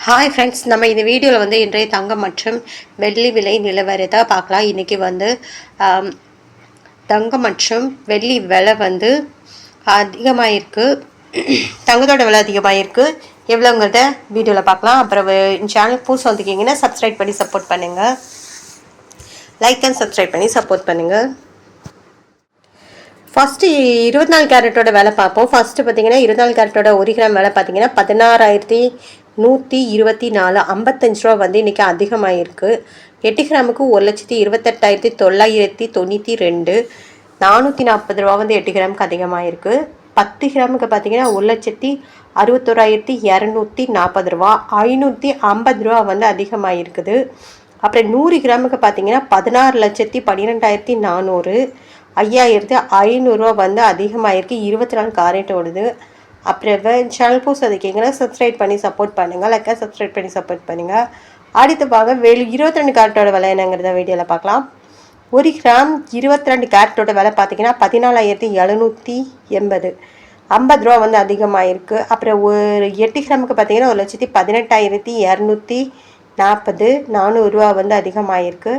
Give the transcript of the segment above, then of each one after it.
Hi friends, நம்ம இந்த வீடியோவில் வந்து இன்றைய தங்கம் மற்றும் வெள்ளி விலை நிலவரத்தை பார்க்கலாம். இன்றைக்கி வந்து தங்கம் மற்றும் வெள்ளி விலை வந்து அதிகமாகிருக்கு. தங்கத்தோட விலை அதிகமாகிருக்கு. எவ்வளோங்கிறத வீடியோவில் பார்க்கலாம். அப்புறம் சேனல் புதுசு வந்துக்கிங்கன்னா சப்ஸ்கிரைப் பண்ணி சப்போர்ட் பண்ணுங்கள். லைக் அண்ட் சப்ஸ்கிரைப் பண்ணி சப்போர்ட் பண்ணுங்கள். ஃபஸ்ட்டு 24 கேரட்டோட விலை பார்ப்போம். ஃபஸ்ட்டு பார்த்தீங்கன்னா 24 கேரட்டோட 1 கிராம் விலை பார்த்தீங்கன்னா 16,124 55 ரூபா வந்து இன்றைக்கி அதிகமாகிருக்கு. 8 கிராமுக்கு 1,28,992 440 ரூபா வந்து 8 கிராமுக்கு அதிகமாகிருக்கு. 10 கிராமுக்கு பார்த்தீங்கன்னா 1,61,240 ரூபா 550 ரூபா வந்து அதிகமாகிருக்குது. அப்புறம் 100 கிராமுக்கு பார்த்தீங்கன்னா 16,12,400 5,500 வந்து அதிகமாகிருக்கு. 24 கேரட் ஓடுது. அப்புறம் சேனல் புதுசு அதுக்கீங்கன்னா சப்ஸ்கிரைப் பண்ணி சப்போர்ட் பண்ணுங்கள். லைக்காக சப்ஸ்கிரைப் பண்ணி சப்போர்ட் பண்ணுங்கள். அடுத்து பாங்க 22 கேரட்டோட விலை என்னங்கிறத வீடியோவில் பார்க்கலாம். 1 கிராம் 22 கேரட்டோட விலை பார்த்தீங்கன்னா 14,780 50 ரூபா வந்து அதிகமாகிருக்கு. அப்புறம் ஒரு 8 கிராமுக்கு பார்த்தீங்கன்னா 1,18,240 400 ரூபா வந்து அதிகமாகிருக்கு.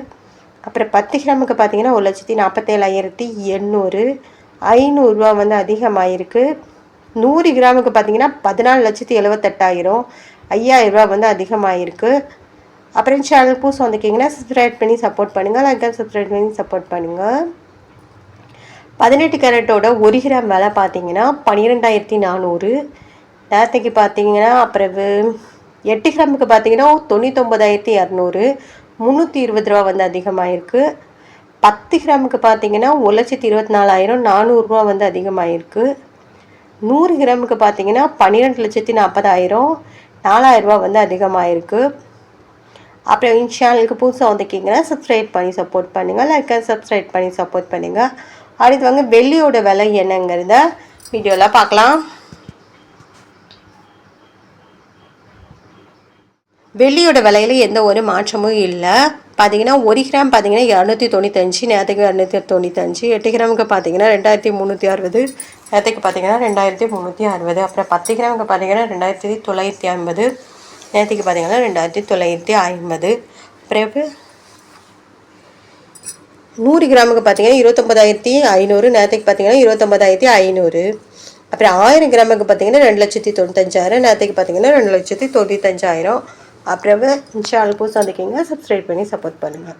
அப்புறம் 10 கிராமுக்கு பார்த்தீங்கன்னா 1,47,800 500 வந்து அதிகமாகிருக்கு. 100 கிராமுக்கு பார்த்தீங்கன்னா 14,78,000 5,000 வந்து அதிகமாகிருக்கு. அப்புறம் சேனல் புதுசு வந்துக்கிங்கன்னா சப்ஸ்கிரைப் பண்ணி சப்போர்ட் பண்ணுங்கள். லைக் சப்ஸ்கிரைப் பண்ணி சப்போர்ட் பண்ணுங்கள். 18 கேரட்டோட 1 கிராம் விலை பார்த்தீங்கன்னா 12,400 நேரத்துக்கு பார்த்தீங்கன்னா. அப்புறம் 8 கிராமுக்கு பார்த்தீங்கன்னா 99,200 320 ரூபா வந்து அதிகமாகிருக்கு. 10 கிராமுக்கு பார்த்தீங்கன்னா 1,24,000 400 வந்து அதிகமாகிருக்கு. 100 கிராமுக்கு பார்த்தீங்கன்னா 12,40,000 4,000 வந்து அதிகமாகிருக்கு. அப்புறம் சேனலுக்கு புதுசாக வந்துக்கிங்கன்னா சப்ஸ்கிரைப் பண்ணி சப்போர்ட் பண்ணுங்கள். லைக் சப்ஸ்கிரைப் பண்ணி சப்போர்ட் பண்ணுங்கள். அடுத்து வாங்க வெள்ளியோட விலை என்னங்கிறத வீடியோவில் பார்க்கலாம். வெள்ளியோட விலையில் எந்த ஒரு மாற்றமும் இல்லை. பார்த்தீங்கன்னா 1 கிராம் பார்த்தீங்கன்னா 295 நேரத்துக்கு 295. 8 கிராமுக்கு பார்த்தீங்கன்னா 2,360 நேரத்துக்கு பார்த்தீங்கன்னா 2,360. அப்புறம் 10 கிராமுக்கு பார்த்தீங்கன்னா 2,950 நேரத்துக்கு பார்த்தீங்கன்னா 2,950. பிறகு 100 கிராமுக்கு பார்த்தீங்கன்னா 29,500 நேரத்துக்கு பார்த்தீங்கன்னா 29,500. அப்புறம் 1000 கிராமுக்கு பார்த்தீங்கன்னா 2,95,000 நேரத்துக்கு பார்த்தீங்கன்னா 2,95,000. அப்புறம் சேனல் புதுசாக வந்துக்கிங்க சப்ஸ்கிரைப் பண்ணி சப்போர்ட் பண்ணுங்கள்.